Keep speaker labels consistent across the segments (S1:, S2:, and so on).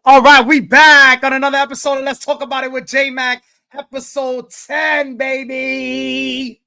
S1: All right, we back on another episode of Let's Talk About It with JMACK, episode 10, baby.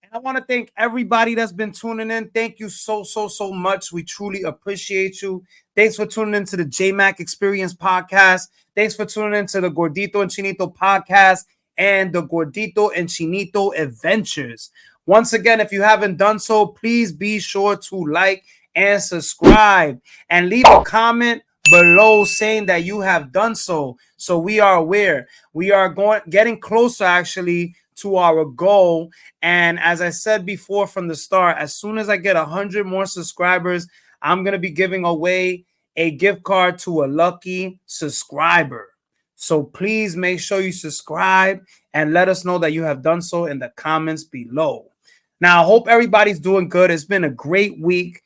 S1: And I want to thank everybody that's been tuning in. Thank you so much. We truly appreciate you. Thanks for tuning into the JMACK Experience Podcast. Thanks for tuning into the Gordito and Chinito Podcast and the Gordito and Chinito Adventures. Once again, if you haven't done so, please be sure to like and subscribe and leave a comment below saying that you have done so we are aware. We are getting closer actually to our goal, and as I said before from the start, as soon as I get 100 more subscribers, I'm going to be giving away a gift card to a lucky subscriber. So please make sure you subscribe and let us know that you have done so in the comments below. Now, I hope everybody's doing good. It's been a great week.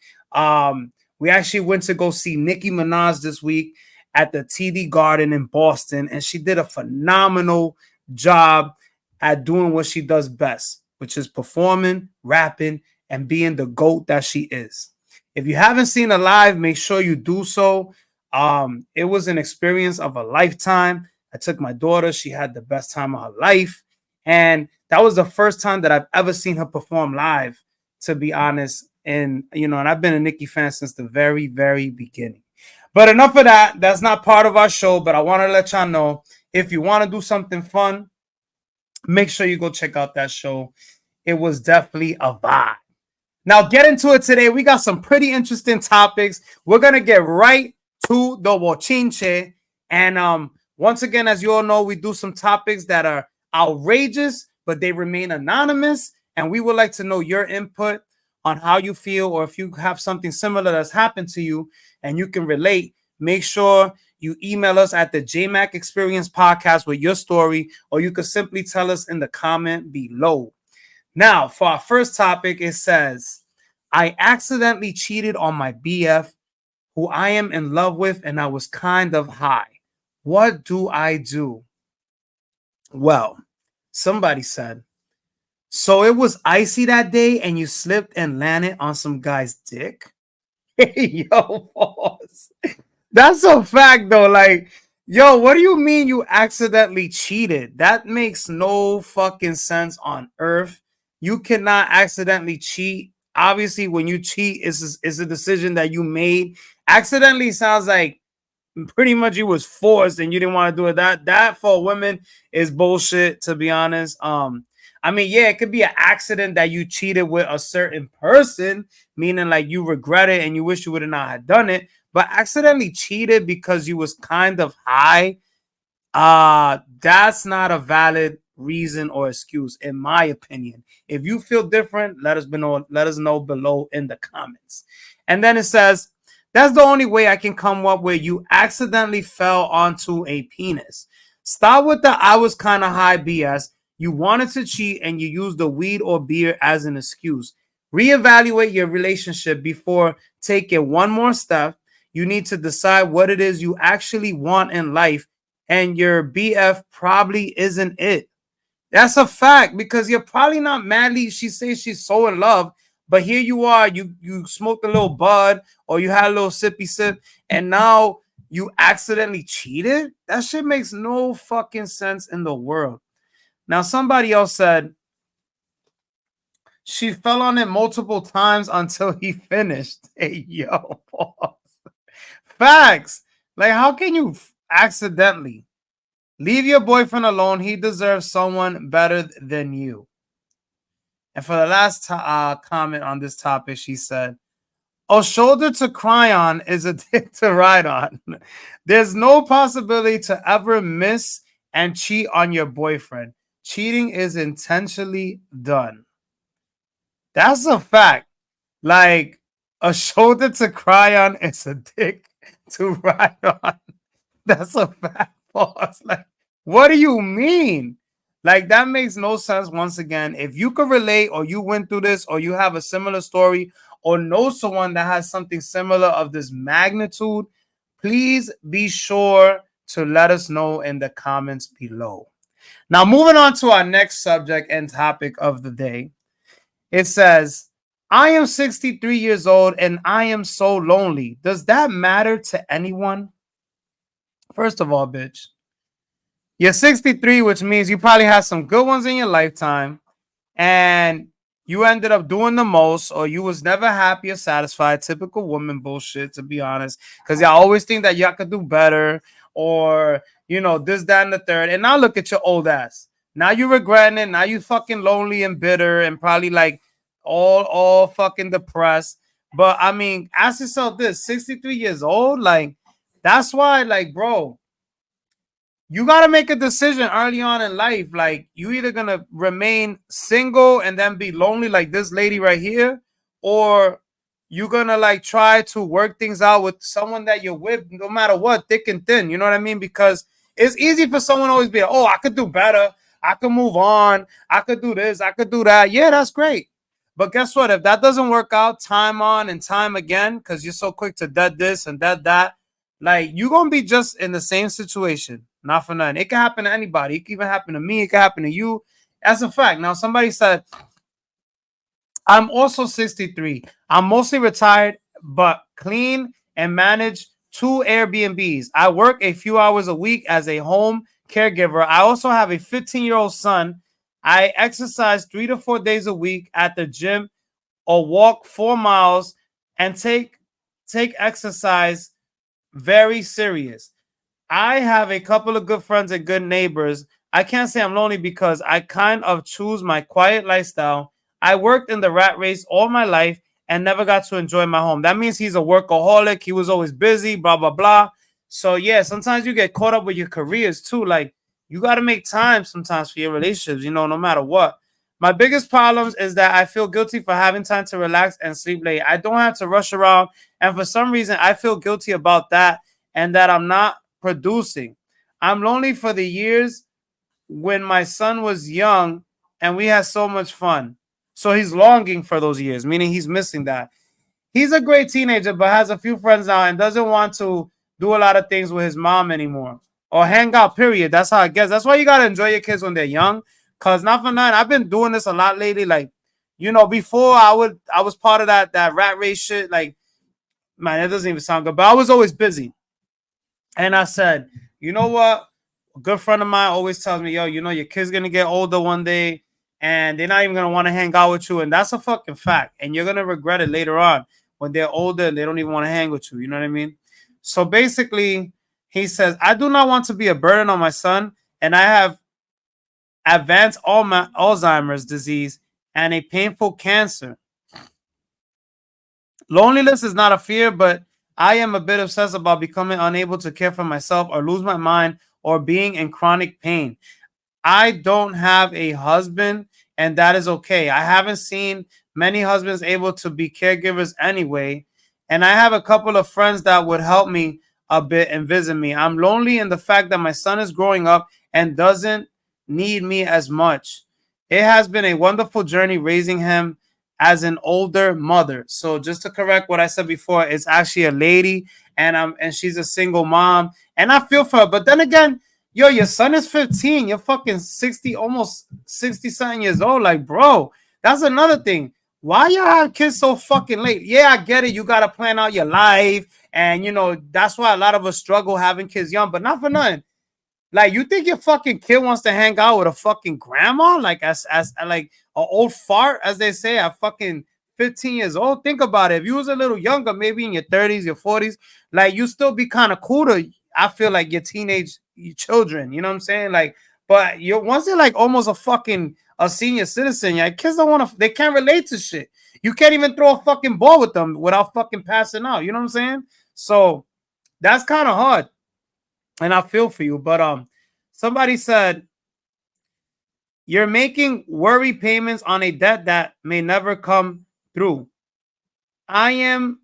S1: We actually went to go see Nicki Minaj this week at the TD Garden in Boston, and she did a phenomenal job at doing what she does best, which is performing, rapping, and being the GOAT that she is. If you haven't seen her live, make sure you do so. It was an experience of a lifetime. I took my daughter. She had the best time of her life, and that was the first time that I've ever seen her perform live, to be honest. And, and I've been a Nicki fan since the very, very beginning. But enough of that. That's not part of our show. But I want to let y'all know, if you want to do something fun, make sure you go check out that show. It was definitely a vibe. Now, get into it today. We got some pretty interesting topics. We're going to get right to the bochinche. And once again, as you all know, we do some topics that are outrageous, but they remain anonymous. And we would like to know your input on how you feel, or if you have something similar that's happened to you and you can relate. Make sure you email us at the JMACK Experience Podcast with your story, or you can simply tell us in the comment below. Now, for our first topic, it says, I accidentally cheated on my BF, who I am in love with, and I was kind of high. What do I do? Well, somebody said, so it was icy that day and you slipped and landed on some guy's dick? Hey, yo, boss. That's a fact, though. Like, yo, what do you mean you accidentally cheated? That makes no fucking sense on earth. You cannot accidentally cheat. Obviously, when you cheat, it's a decision that you made. Accidentally sounds like pretty much you was forced and you didn't want to do it. That for women is bullshit, to be honest. I mean, yeah, it could be an accident that you cheated with a certain person, meaning like you regret it and you wish you would have not have done it. But accidentally cheated because you was kind of high, that's not a valid reason or excuse, in my opinion. If you feel different, let us know below in the comments. And then it says, that's the only way I can come up with you accidentally fell onto a penis. Stop with the I was kind of high BS. You wanted to cheat and you used the weed or beer as an excuse. Reevaluate your relationship before taking one more step. You need to decide what it is you actually want in life, and your BF probably isn't it. That's a fact, because you're probably not madly. She says she's so in love, but here you are, you smoked a little bud or you had a little sippy sip, and now you accidentally cheated? That shit makes no fucking sense in the world. Now, somebody else said she fell on it multiple times until he finished. Hey, yo, boss. Facts. Like, how can you accidentally leave your boyfriend alone? He deserves someone better than you. And for the last comment on this topic, she said, a shoulder to cry on is a dick to ride on. There's no possibility to ever miss and cheat on your boyfriend. Cheating is intentionally done. That's a fact. Like, a shoulder to cry on is a dick to ride on. That's a fact, boss. Like, what do you mean? Like, that makes no sense. Once again, if you could relate, or you went through this, or you have a similar story, or know someone that has something similar of this magnitude, please be sure to let us know in the comments below. Now, moving on to our next subject and topic of the day. It says, I am 63 years old and I am so lonely. Does that matter to anyone? First of all, bitch, you're 63, which means you probably had some good ones in your lifetime, and you ended up doing the most, or you was never happy or satisfied. Typical woman bullshit, to be honest, because y'all always think that y'all could do better, or this, that, and the third. And now look at your old ass. Now you regretting it. Now you fucking lonely and bitter, and probably like all fucking depressed. But I mean, ask yourself this: 63 years old, like that's why, like, bro, you got to make a decision early on in life. Like, you either going to remain single and then be lonely like this lady right here, or you're going to like try to work things out with someone that you're with, no matter what, thick and thin. You know what I mean? Because it's easy for someone to always be like, oh, I could do better. I could move on. I could do this. I could do that. Yeah, that's great. But guess what? If that doesn't work out time on and time again, because you're so quick to dead this and dead that, like, you're going to be just in the same situation. Not for nothing. It can happen to anybody. It can even happen to me. It can happen to you. That's a fact. Now, somebody said, I'm also 63. I'm mostly retired, but clean and manage 2 Airbnbs. I work a few hours a week as a home caregiver. I also have a 15-year-old son. I exercise 3 to 4 days a week at the gym, or walk 4 miles, and take exercise very serious. I have a couple of good friends and good neighbors. I can't say I'm lonely because I kind of choose my quiet lifestyle. I worked in the rat race all my life and never got to enjoy my home. That means he's a workaholic. He was always busy, blah, blah, blah. So, yeah, sometimes you get caught up with your careers too. Like, you got to make time sometimes for your relationships, no matter what. My biggest problems is that I feel guilty for having time to relax and sleep late. I don't have to rush around. And for some reason, I feel guilty about that, and that I'm not producing. I'm lonely for the years when my son was young and we had so much fun. So he's longing for those years, meaning he's missing that. He's a great teenager, but has a few friends now and doesn't want to do a lot of things with his mom anymore, or hang out, period. That's how I guess. That's why you got to enjoy your kids when they're young. Because not for nothing, I've been doing this a lot lately. Like, before I was part of that rat race shit. Like, man, it doesn't even sound good, but I was always busy. And I said, you know what? A good friend of mine always tells me, yo, your kid's going to get older one day and they're not even going to want to hang out with you. And that's a fucking fact. And you're going to regret it later on when they're older and they don't even want to hang with you. You know what I mean? So basically, he says, I do not want to be a burden on my son. And I have advanced Alzheimer's disease and a painful cancer. Loneliness is not a fear, but I am a bit obsessed about becoming unable to care for myself or lose my mind or being in chronic pain. I don't have a husband, and that is okay. I haven't seen many husbands able to be caregivers anyway, and I have a couple of friends that would help me a bit and visit me. I'm lonely in the fact that my son is growing up and doesn't need me as much. It has been a wonderful journey raising him as an older mother. So just to correct what I said before, it's actually a lady, and she's a single mom, and I feel for her. But then again, yo, your son is 15. You're fucking 60, almost 60 something years old. Like, bro, that's another thing. Why y'all have kids so fucking late? Yeah, I get it. You got to plan out your life. And, that's why a lot of us struggle having kids young, but not for nothing. Like, you think your fucking kid wants to hang out with a fucking grandma? Like, as like an old fart, as they say, at fucking 15 years old? Think about it. If you was a little younger, maybe in your 30s, your 40s, like, you still be kind of cool to, I feel like, your teenage children. You know what I'm saying? Like, but once they're like almost a senior citizen, yeah, kids don't want to, they can't relate to shit. You can't even throw a fucking ball with them without fucking passing out. You know what I'm saying? So that's kind of hard. And I feel for you. But somebody said, you're making worry payments on a debt that may never come through. I am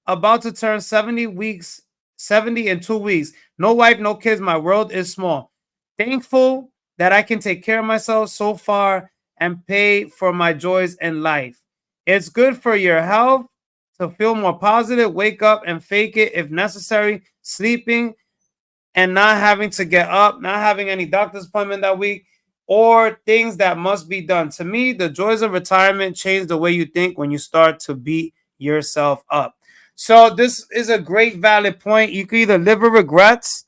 S1: about to turn 70 in 2 weeks. No wife, no kids. My world is small. Thankful that I can take care of myself so far and pay for my joys in life. It's good for your health to feel more positive, wake up and fake it if necessary, sleeping and not having to get up, not having any doctor's appointment that week, or things that must be done. To me, the joys of retirement change the way you think when you start to beat yourself up. So this is a great valid point. You can either live with regrets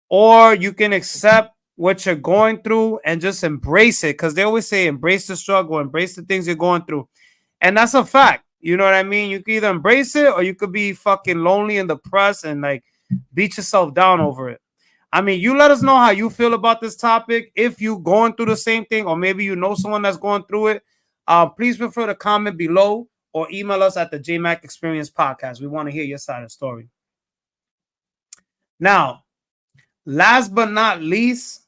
S1: or you can accept what you're going through and just embrace it. Because they always say embrace the struggle, embrace the things you're going through. And that's a fact. You know what I mean? You can either embrace it or you could be fucking lonely and depressed and like beat yourself down over it. I mean, you let us know how you feel about this topic. If you going through the same thing, or maybe you know someone that's going through it, please feel free to comment below or email us at the JMACK Experience Podcast. We want to hear your side of the story. Now, last but not least,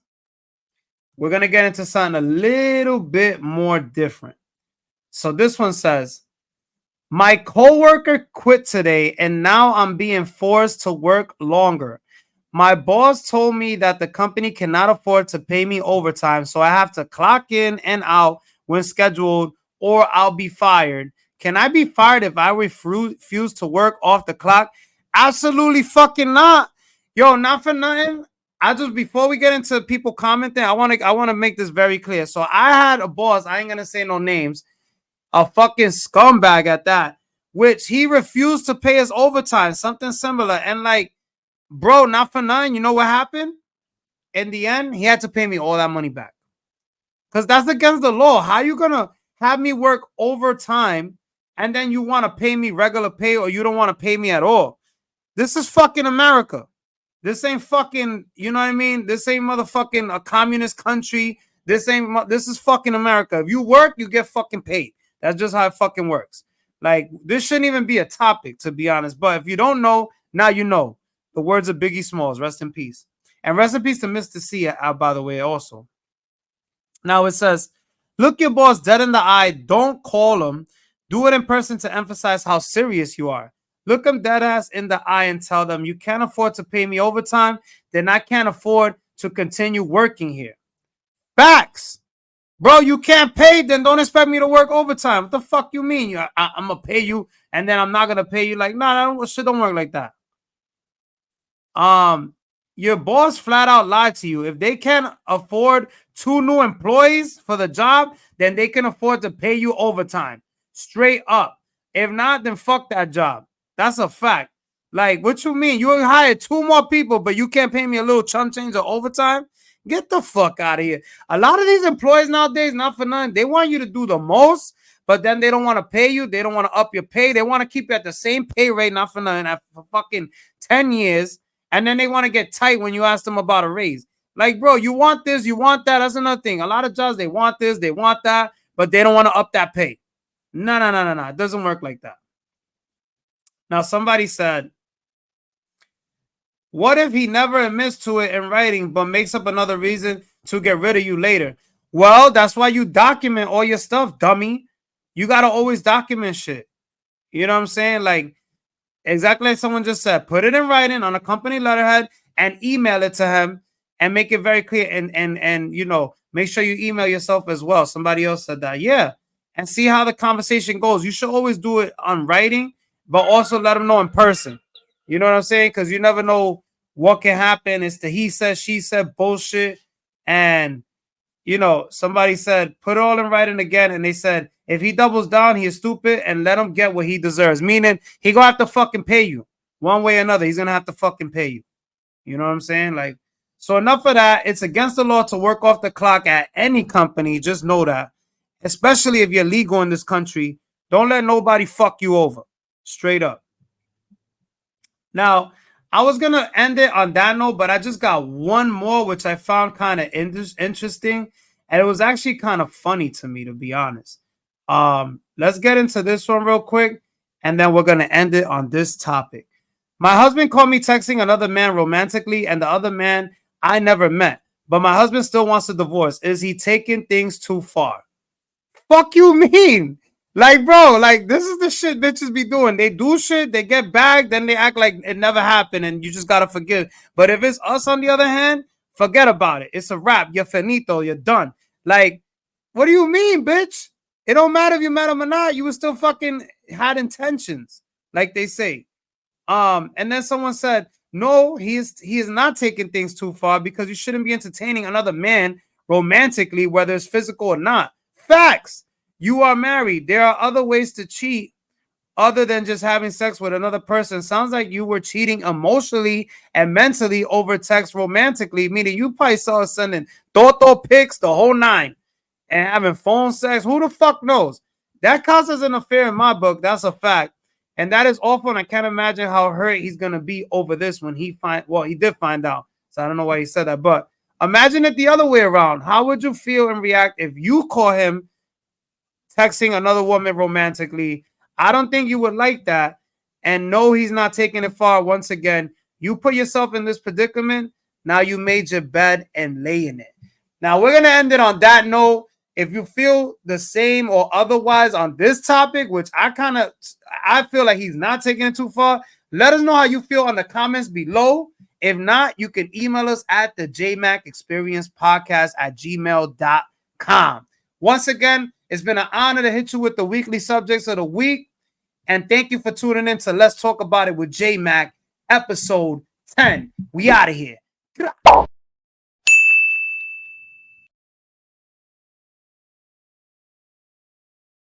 S1: we're going to get into something a little bit more different. So this one says, my coworker quit today and now I'm being forced to work longer. My boss told me that the company cannot afford to pay me overtime, so I have to clock in and out when scheduled or I'll be fired. Can I be fired if I refuse to work off the clock? Absolutely fucking not. Yo, not for nothing. Before we get into people commenting, I want to make this very clear. So I had a boss, I ain't gonna say no names, a fucking scumbag at that, which he refused to pay his overtime, something similar. And like, bro, not for nothing. You know what happened? In the end, he had to pay me all that money back. Because that's against the law. How you gonna have me work overtime and then you want to pay me regular pay, or you don't want to pay me at all? This is fucking America. This ain't fucking, you know what I mean? This ain't motherfucking a communist country. This is fucking America. If you work, you get fucking paid. That's just how it fucking works. Like, this shouldn't even be a topic, to be honest. But if you don't know, now you know. The words of Biggie Smalls, rest in peace. And rest in peace to Mr. C, by the way, also. Now it says, look your boss dead in the eye. Don't call him. Do it in person to emphasize how serious you are. Look them dead ass in the eye and tell them, you can't afford to pay me overtime, then I can't afford to continue working here. Facts. Bro, you can't pay, then don't expect me to work overtime. What the fuck you mean? I'm going to pay you, and then I'm not going to pay you? Like, nah, shit don't work like that. Your boss flat out lied to you. If they can't afford 2 new employees for the job, then they can afford to pay you overtime. Straight up. If not, then fuck that job. That's a fact. Like, what you mean? You hired 2 more people, but you can't pay me a little chunk change of overtime? Get the fuck out of here. A lot of these employees nowadays, not for nothing, they want you to do the most, but then they don't want to pay you. They don't want to up your pay. They want to keep you at the same pay rate, not for nothing, for fucking 10 years. And then they want to get tight when you ask them about a raise. Like, bro, you want this, you want that. That's another thing. A lot of jobs, they want this, they want that, but they don't want to up that pay. No. It doesn't work like that. Now, somebody said, what if he never admits to it in writing, but makes up another reason to get rid of you later? Well, that's why you document all your stuff, dummy. You got to always document shit. You know what I'm saying? Like, exactly like someone just said, put it in writing on a company letterhead and email it to him and make it very clear. And you know, make sure you email yourself as well. Somebody else said that. Yeah. And see how the conversation goes. You should always do it on writing, but also let them know in person. You know what I'm saying? Because you never know what can happen. It's the he said, she said bullshit. And, you know, somebody said, put it all in writing again. And they said, if he doubles down, he is stupid, and let him get what he deserves. Meaning, he gonna have to fucking pay you. One way or another, he's gonna have to fucking pay you. You know what I'm saying? Like, so enough of that. It's against the law to work off the clock at any company. Just know that. Especially if you're legal in this country. Don't let nobody fuck you over. Straight up. Now, I was going to end it on that note, but I just got one more, which I found kind of interesting. And it was actually kind of funny to me, to be honest. Let's get into this one real quick, and then we're going to end it on this topic. My husband caught me texting another man romantically, and the other man I never met. But my husband still wants a divorce. Is he taking things too far? Fuck you mean? Like, bro, like, this is the shit bitches be doing. They do shit, they get bagged, then they act like it never happened, and you just gotta forgive. But if it's us, on the other hand, forget about it. It's a wrap. You're finito. You're done. Like, what do you mean, bitch? It don't matter if you met him or not. You were still fucking had intentions, like they say. And then someone said, no, he is not taking things too far, because you shouldn't be entertaining another man romantically, whether it's physical or not. Facts. You are married. There are other ways to cheat other than just having sex with another person. Sounds like you were cheating emotionally and mentally over text romantically, meaning you probably saw us sending Toto pics, the whole nine, and having phone sex. Who the fuck knows? That counts as an affair in my book. That's a fact. And that is awful. And I can't imagine how hurt he's going to be over this when he he did find out. So I don't know why he said that. But imagine it the other way around. How would you feel and react if you caught him texting another woman romantically? I don't think you would like that. And no, he's not taking it far. Once again, you put yourself in this predicament. Now you made your bed and lay in it. Now we're going to end it on that note. If you feel the same or otherwise on this topic, which I feel like he's not taking it too far, let us know how you feel on the comments below. If not, you can email us at the JMACK at gmail.com. Once again, it's been an honor to hit you with the weekly subjects of the week. And thank you for tuning in to Let's Talk About It with JMACK, episode 10. We out of here.